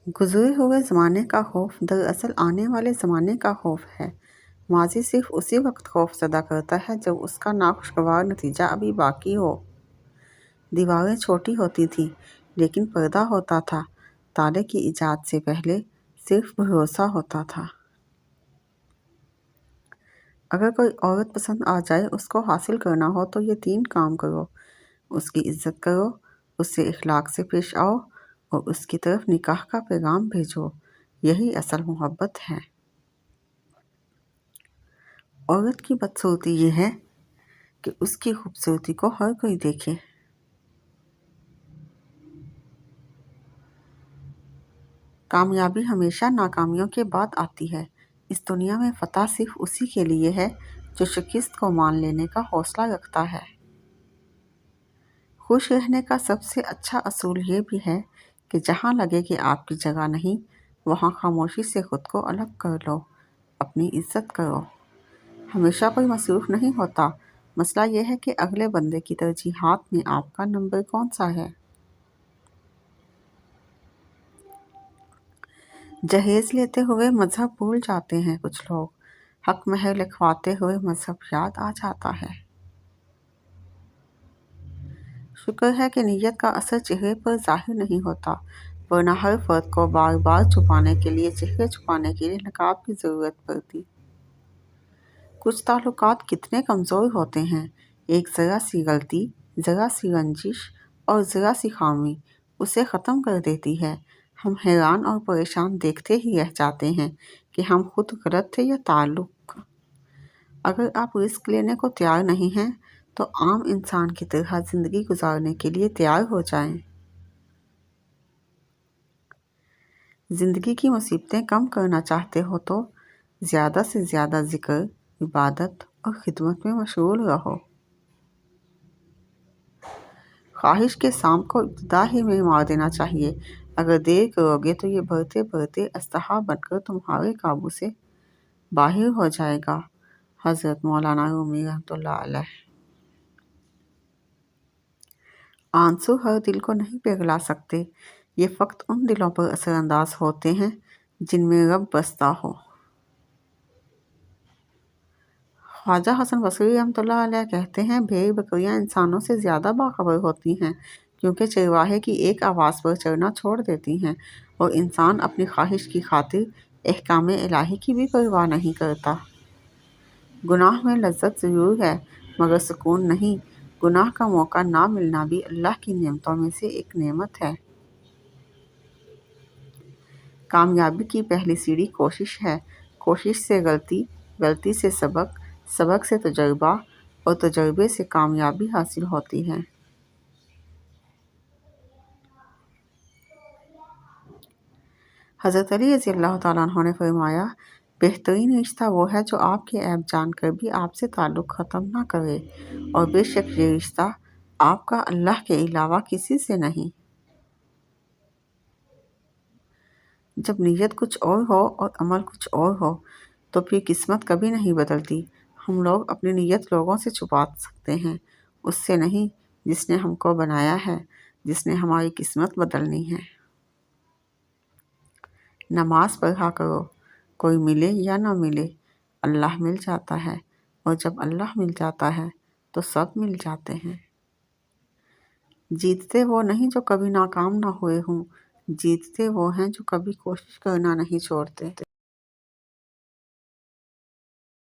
گزرے ہوئے زمانے کا خوف دراصل آنے والے زمانے کا خوف ہے۔ ماضی صرف اسی وقت خوف زدہ کرتا ہے جب اس کا ناخوشگوار نتیجہ ابھی باقی ہو۔ دیواریں چھوٹی ہوتی تھیں لیکن پردہ ہوتا تھا۔ تالے کی ایجاد سے پہلے صرف بھروسہ ہوتا تھا۔ اگر کوئی عورت پسند آ جائے، اس کو حاصل کرنا ہو تو یہ 3 کام کرو: اس کی عزت کرو، اس سے اخلاق سے پیش آؤ اور اس کی طرف نکاح کا پیغام بھیجو۔ یہی اصل محبت ہے۔ عورت کی بدصورتی یہ ہے کہ اس کی خوبصورتی کو ہر کوئی دیکھے۔ کامیابی ہمیشہ ناکامیوں کے بعد آتی ہے۔ اس دنیا میں فتح صرف اسی کے لیے ہے جو شکست کو مان لینے کا حوصلہ رکھتا ہے۔ خوش رہنے کا سب سے اچھا اصول یہ بھی ہے کہ جہاں لگے کہ آپ کی جگہ نہیں، وہاں خاموشی سے خود کو الگ کر لو، اپنی عزت کرو۔ ہمیشہ کوئی مصروف نہیں ہوتا، مسئلہ یہ ہے کہ اگلے بندے کی ترجیحات میں آپ کا نمبر کون سا ہے۔ جہیز لیتے ہوئے مذہب بھول جاتے ہیں کچھ لوگ، حق مہر لکھواتے ہوئے مذہب یاد آ جاتا ہے۔ شکر ہے کہ نیت کا اثر چہرے پر ظاہر نہیں ہوتا، ورنہ ہر فرد کو بار بار چھپانے کے لیے، چہرے چھپانے کے لیے نقاب کی ضرورت پڑتی۔ کچھ تعلقات کتنے کمزور ہوتے ہیں، ایک ذرا سی غلطی، ذرا سی رنجش اور ذرا سی خامی اسے ختم کر دیتی ہے۔ ہم حیران اور پریشان دیکھتے ہی رہ جاتے ہیں کہ ہم خود غلط تھے یا تعلق۔ اگر آپ رسک لینے کو تیار نہیں ہیں تو عام انسان کی طرح زندگی گزارنے کے لیے تیار ہو جائیں۔ زندگی کی مصیبتیں کم کرنا چاہتے ہو تو زیادہ سے زیادہ ذکر، عبادت اور خدمت میں مشغول رہو۔ خواہش کے سانپ کو ابتدا ہی میں مار دینا چاہیے۔ اگر دیر کرو گے تو یہ بڑھتے بڑھتے اژدہا بن کر تمہارے قابو سے باہر ہو جائے گا۔ حضرت مولانا رومی رحمۃ اللہ علیہ۔ آنسو ہر دل کو نہیں پگھلا سکتے، یہ فقط ان دلوں پر اثر انداز ہوتے ہیں جن میں رب بستا ہو۔ خواجہ حسن بصری رحمۃ اللہ علیہ کہتے ہیں، بھیڑ بکریاں انسانوں سے زیادہ باخبر ہوتی ہیں کیونکہ چرواہے کی ایک آواز پر چرنا چھوڑ دیتی ہیں، اور انسان اپنی خواہش کی خاطر احکام الہی کی بھی پرواہ نہیں کرتا۔ گناہ میں لذت ضرور ہے مگر سکون نہیں۔ گناہ کا موقع نہ ملنا بھی اللہ کی نعمتوں میں سے ایک نعمت ہے۔ کامیابی کی پہلی سیڑھی کوشش ہے، کوشش سے غلطی، غلطی سے سبق، سبق سے تجربہ اور تجربے سے کامیابی حاصل ہوتی ہے۔ حضرت علی رضی اللہ تعالیٰ عنہ نے فرمایا، بہترین رشتہ وہ ہے جو آپ کے عیب جان کر بھی آپ سے تعلق ختم نہ کرے، اور بے شک یہ رشتہ آپ کا اللہ کے علاوہ کسی سے نہیں۔ جب نیت کچھ اور ہو اور عمل کچھ اور ہو تو پھر قسمت کبھی نہیں بدلتی۔ ہم لوگ اپنی نیت لوگوں سے چھپا سکتے ہیں، اس سے نہیں جس نے ہم کو بنایا ہے، جس نے ہماری قسمت بدلنی ہے۔ نماز پڑھا کرو، کوئی ملے یا نہ ملے، اللہ مل جاتا ہے، اور جب اللہ مل جاتا ہے تو سب مل جاتے ہیں۔ جیتتے وہ نہیں جو کبھی ناکام نہ ہوئے ہوں، جیتتے وہ ہیں جو کبھی کوشش کرنا نہیں چھوڑتے۔